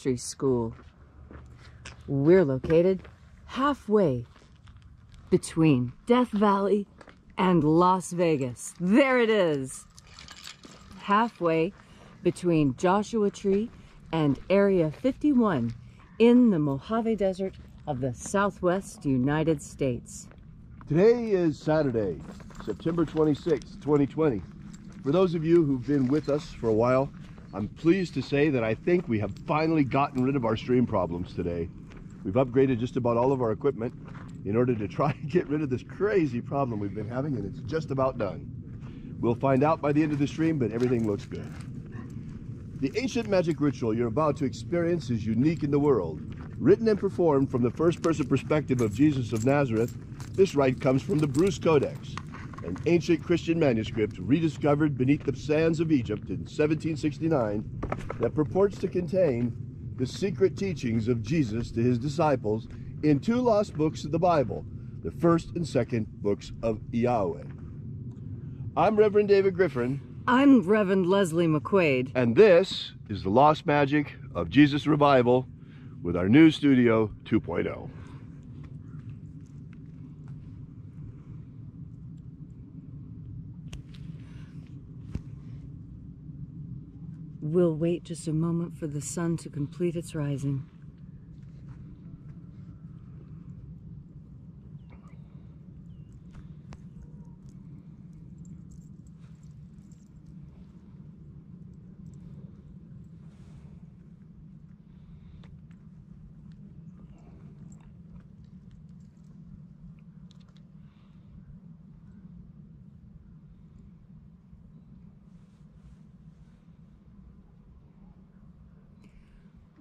Ministry School. We're located halfway between Death Valley and Las Vegas. There it is! Halfway between Joshua Tree and Area 51 in the Mojave Desert of the Southwest United States. Today is Saturday, September 26, 2020. For those of you who've been with us for a while, I'm pleased to say that I think we have finally gotten rid of our stream problems today. We've upgraded just about all of our equipment in order to try and get rid of this crazy problem we've been having, and it's just about done. We'll find out by the end of the stream, but everything looks good. The ancient magic ritual you're about to experience is unique in the world. Written and performed from the first-person perspective of Jesus of Nazareth, this rite comes from the Bruce Codex, an ancient Christian manuscript rediscovered beneath the sands of Egypt in 1769 that purports to contain the secret teachings of Jesus to his disciples in two lost books of the Bible, the first and second books of Yahweh. I'm Reverend David Griffin. I'm Reverend Leslie McQuaid. And this is the Lost Magic of Jesus Revival with our new Studio 2.0. We'll wait just a moment for the sun to complete its rising.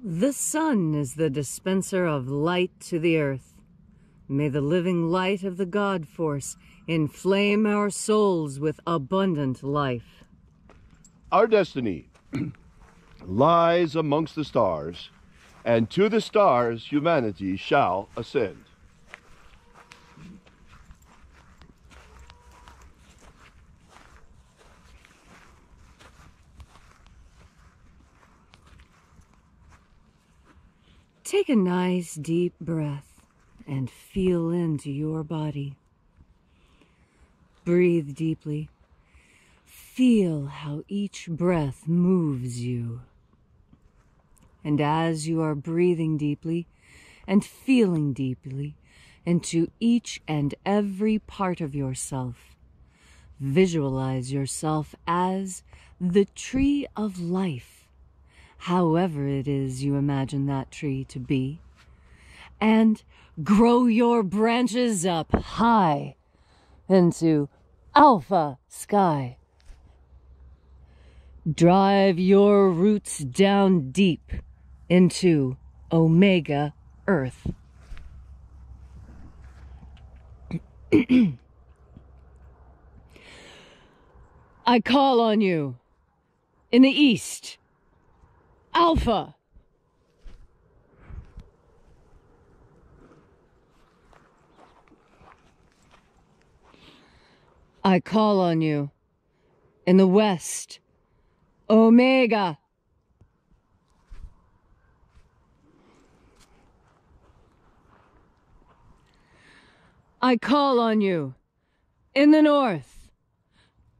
The sun is the dispenser of light to the earth. May the living light of the God Force inflame our souls with abundant life. Our destiny lies amongst the stars, and to the stars humanity shall ascend. Take a nice deep breath and feel into your body. Breathe deeply. Feel how each breath moves you. And as you are breathing deeply and feeling deeply into each and every part of yourself, visualize yourself as the tree of life. However it is you imagine that tree to be, and grow your branches up high into alpha sky. Drive your roots down deep into omega earth. I call on you in the east. Alpha. I call on you in the west. Omega. I call on you in the north.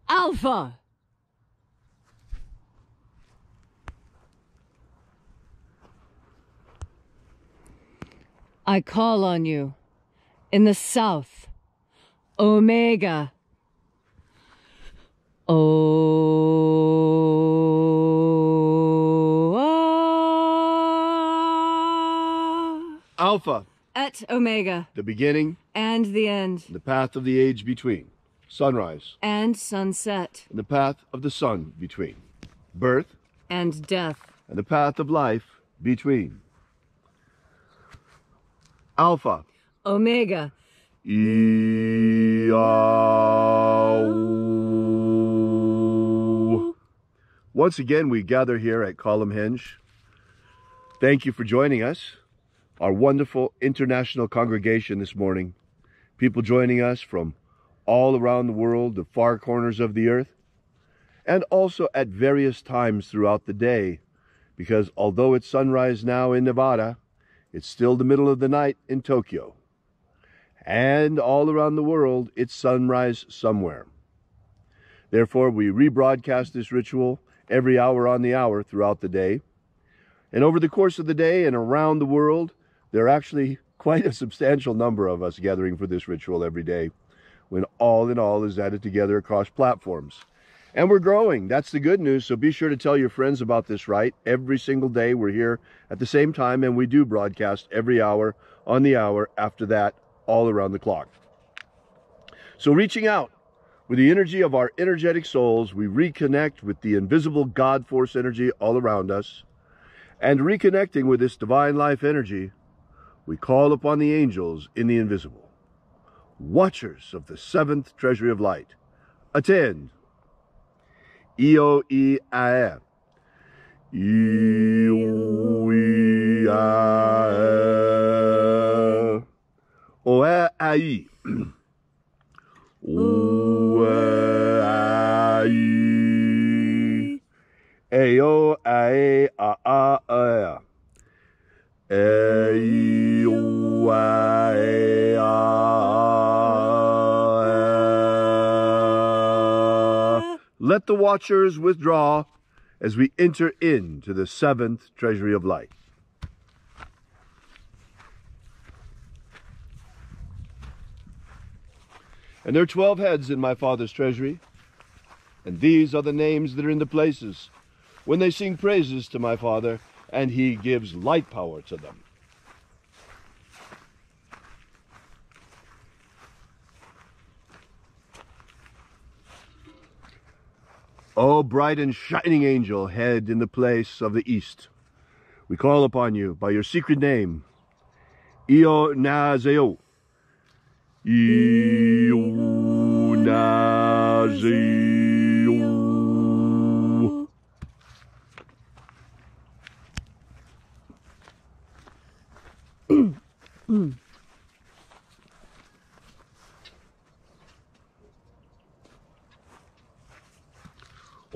Alpha. I call on you in the south, Omega. Alpha. Et Omega. The beginning. And the end. The path of the age between. Sunrise. And sunset. And the path of the sun between. Birth. And death. And the path of life between. Alpha. Omega. Once again, we gather here at Columnhenge. Thank you for joining us, our wonderful international congregation this morning. People joining us from all around the world, the far corners of the earth, and also at various times throughout the day. because although it's sunrise now in Nevada, it's still the middle of the night in Tokyo. And all around the world, it's sunrise somewhere. Therefore, we rebroadcast this ritual every hour on the hour throughout the day. And over the course of the day and around the world, there are actually quite a substantial number of us gathering for this ritual every day, when all in all is added together across platforms. And we're growing. That's the good news. So be sure to tell your friends about this rite. Every single day we're here at the same time, and we do broadcast every hour on the hour after that, all around the clock. So reaching out with the energy of our energetic souls, we reconnect with the invisible God force energy all around us. And reconnecting with this divine life energy, we call upon the angels in the invisible, watchers of the seventh treasury of light. Attend. Io I Ae. Io I Ae. Oe Ai. Oe Ai. Eo Ae A A A. Eo Ae A. Let the watchers withdraw as we enter into the seventh treasury of light. And there are 12 heads in my Father's treasury, and these are the names that are in the places when they sing praises to my Father, and he gives light power to them. O bright and shining angel, head in the place of the east, we call upon you by your secret name, Io Nazeo. Io Nazeo.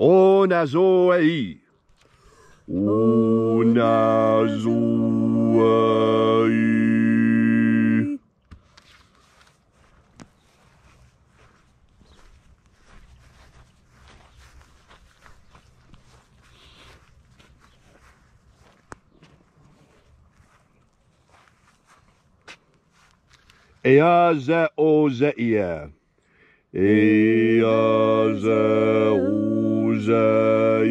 O Nazoei. O Nazoei. Ea ze o zeia. Ea ze o zeia.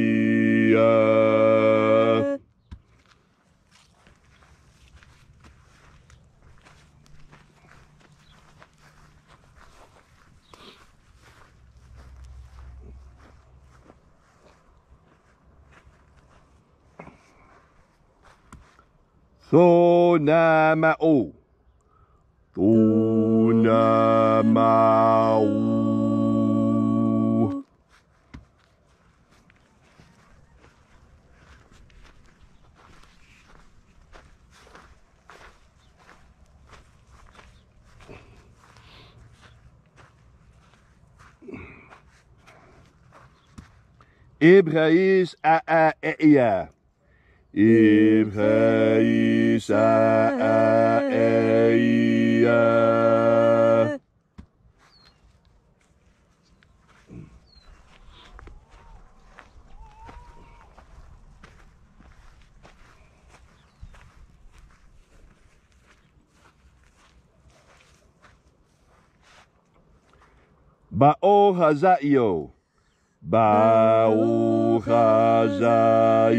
Tho na ma'o. Tho na ma'o. Ibraïs a eia. Ibraïs a eia. Ba'o hazaio. Ba'o hazaio.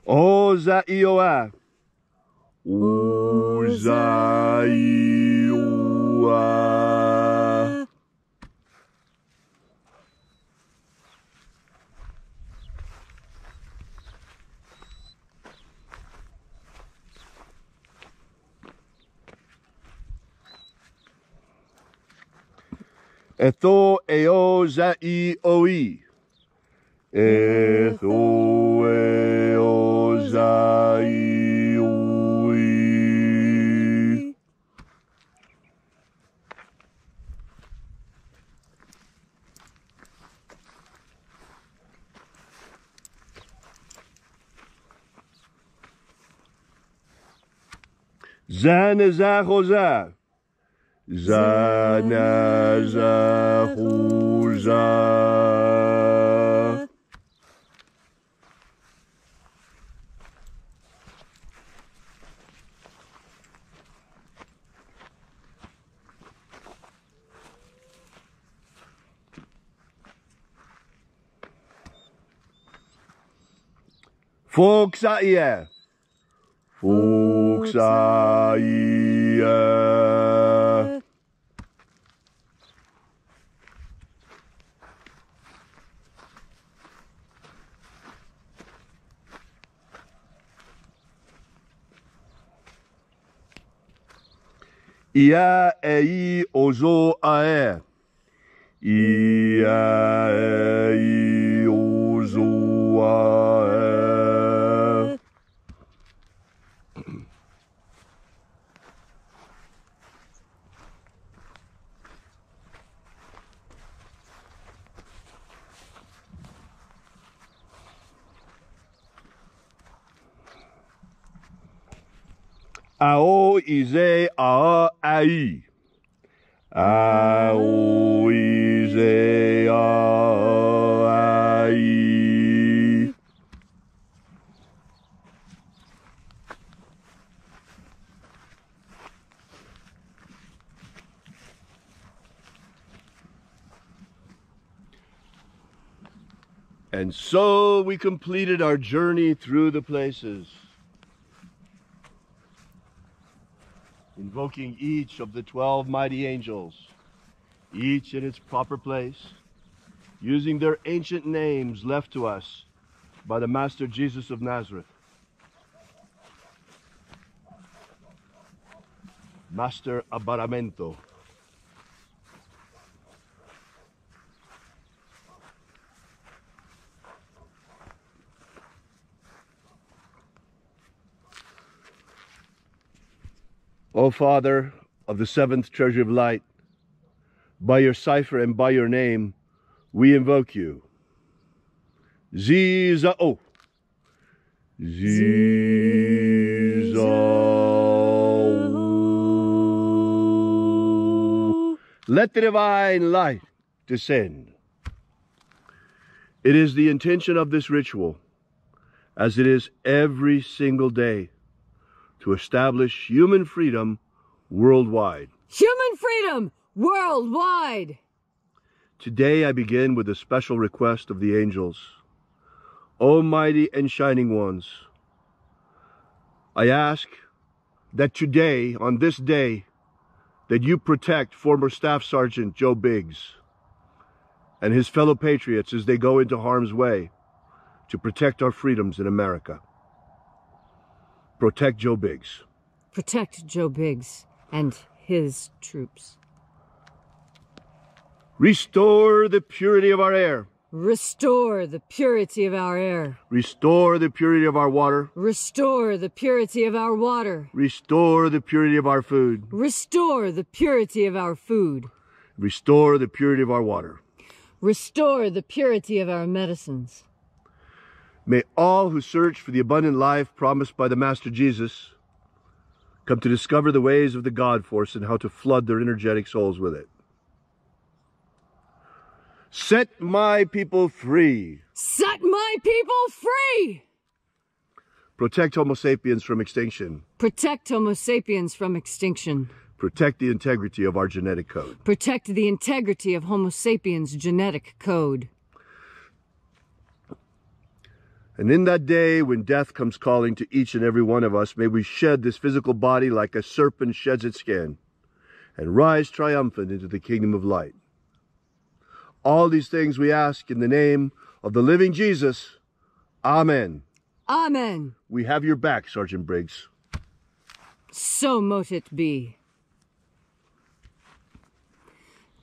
O zaioa. O zaioa. Etho eo zai oi. Echoe Ozaiui. Zanazahoza. Zanazahoza. Foxaia. Foxaia. Ia ei ozo ae. Ia ei ozo ae. Ao ize a ai. Ao ize a ai. And so we completed our journey through the places, invoking each of the 12 mighty angels, each in its proper place, using their ancient names left to us by the Master Jesus of Nazareth. Master Abaramento. O Father of the seventh treasure of light, by your cipher and by your name, we invoke you. Zizao. Zizao. Let the divine light descend. It is the intention of this ritual, as it is every single day, to establish human freedom worldwide. Human freedom worldwide! Today I begin with a special request of the angels. O mighty and shining ones, I ask that today, on this day, that you protect former Staff Sergeant Joe Biggs and his fellow patriots as they go into harm's way to protect our freedoms in America. Protect Joe Biggs. Protect Joe Biggs and his troops. Restore the purity of our air. Restore the purity of our air. Restore the purity of our water. Restore the purity of our water. Restore the purity of our food. Restore the purity of our food. Restore the purity of our water. Restore the purity of our medicines. May all who search for the abundant life promised by the Master Jesus come to discover the ways of the God force and how to flood their energetic souls with it. Set my people free. Set my people free! Protect Homo sapiens from extinction. Protect Homo sapiens from extinction. Protect the integrity of our genetic code. Protect the integrity of Homo sapiens' genetic code. And in that day when death comes calling to each and every one of us, may we shed this physical body like a serpent sheds its skin and rise triumphant into the kingdom of light. All these things we ask in the name of the living Jesus. Amen. Amen. We have your back, Sergeant Briggs. So mote it be.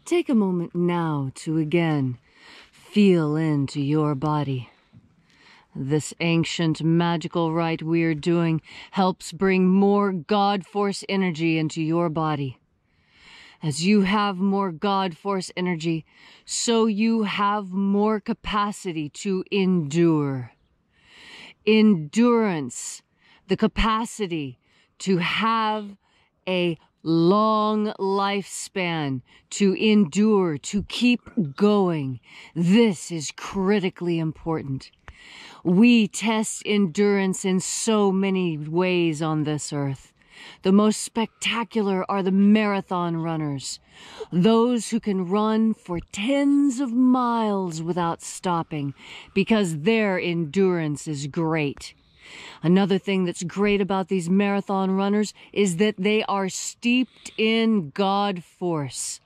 Take a moment now to again Feel into your body. This ancient magical rite we're doing helps bring more God Force energy into your body. As you have more God Force energy, so you have more capacity to endure. Endurance, the capacity to have a long lifespan, to endure, to keep going. This is critically important. We test endurance in so many ways on this earth. The most spectacular are the marathon runners, those who can run for tens of miles without stopping because their endurance is great. Another thing that's great about these marathon runners is that they are steeped in God Force.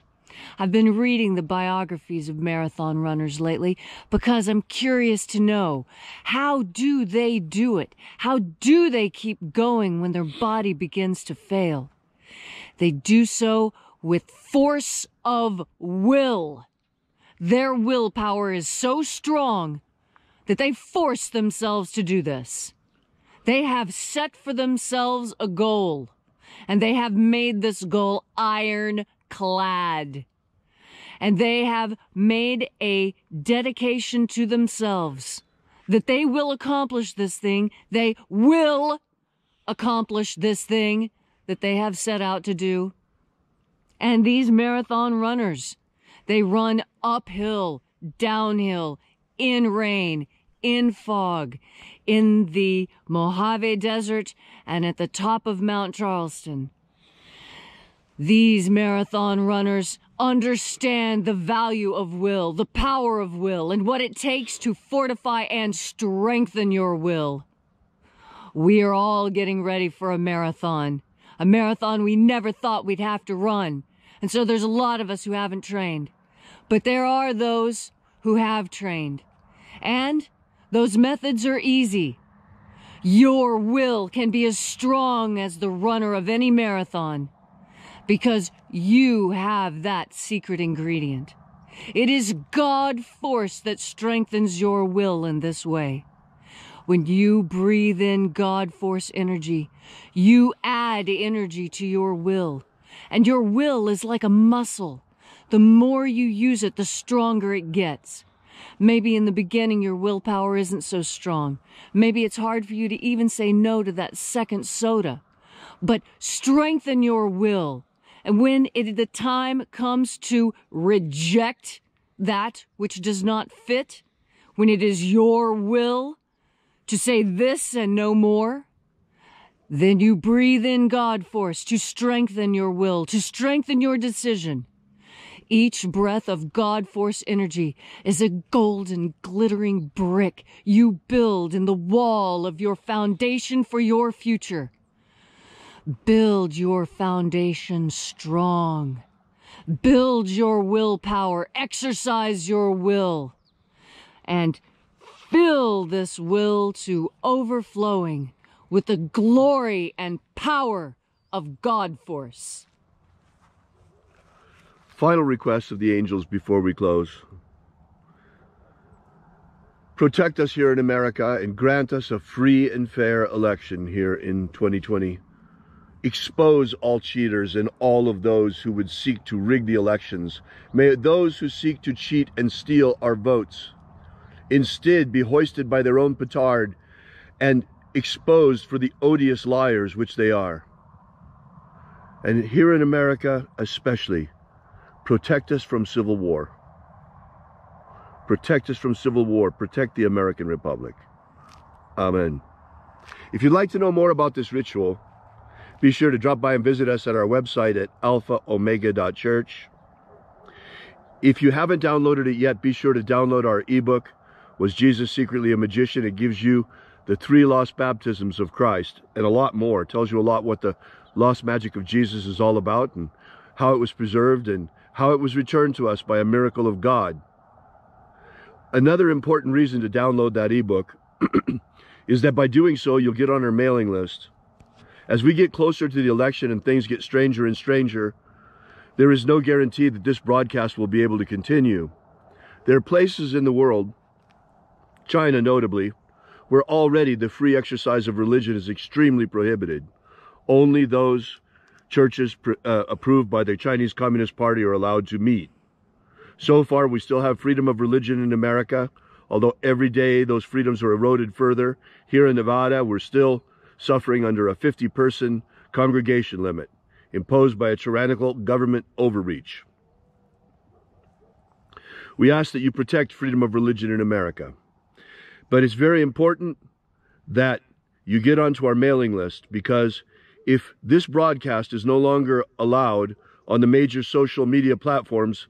I've been reading the biographies of marathon runners lately because I'm curious to know, how do they do it? How do they keep going when their body begins to fail? They do so with force of will. Their willpower is so strong that they force themselves to do this. They have set for themselves a goal, and they have made this goal ironclad. And they have made a dedication to themselves that they will accomplish this thing. They will accomplish this thing that they have set out to do. And these marathon runners, they run uphill, downhill, in rain, in fog, in the Mojave Desert, and at the top of Mount Charleston. These marathon runners understand the value of will, the power of will, and what it takes to fortify and strengthen your will. We are all getting ready for a marathon we never thought we'd have to run. And so there's a lot of us who haven't trained. But there are those who have trained. And those methods are easy. Your will can be as strong as the runner of any marathon, because you have that secret ingredient. It is God Force that strengthens your will in this way. When you breathe in God Force energy, you add energy to your will. And your will is like a muscle. The more you use it, the stronger it gets. Maybe in the beginning your willpower isn't so strong. Maybe it's hard for you to even say no to that second soda. But strengthen your will. And when the time comes to reject that which does not fit, when it is your will to say this and no more, then you breathe in God Force to strengthen your will, to strengthen your decision. Each breath of God Force energy is a golden, glittering brick you build in the wall of your foundation for your future. Build your foundation strong. Build your willpower. Exercise your will. And fill this will to overflowing with the glory and power of God Force. Final request of the angels before we close. Protect us here in America and grant us a free and fair election here in 2020. Expose all cheaters and all of those who would seek to rig the elections. May those who seek to cheat and steal our votes instead be hoisted by their own petard and exposed for the odious liars which they are. And here in America especially, protect us from civil war. Protect us from civil war. Protect the American Republic. Amen. If you'd like to know more about this ritual, be sure to drop by and visit us at our website at alphaomega.church. If you haven't downloaded it yet, be sure to download our ebook, Was Jesus Secretly a Magician? It gives you the 3 lost baptisms of Christ and a lot more. It tells you a lot what the lost magic of Jesus is all about and how it was preserved and how it was returned to us by a miracle of God. Another important reason to download that ebook is that by doing so, you'll get on our mailing list. As we get closer to the election and things get stranger and stranger, there is no guarantee that this broadcast will be able to continue. There are places in the world, China notably, where already the free exercise of religion is extremely prohibited. Only those churches approved by the Chinese Communist Party are allowed to meet. So far, we still have freedom of religion in America, although every day those freedoms are eroded further. Here in Nevada, we're still suffering under a 50-person congregation limit imposed by a tyrannical government overreach. We ask that you protect freedom of religion in America. But it's very important that you get onto our mailing list, because if this broadcast is no longer allowed on the major social media platforms,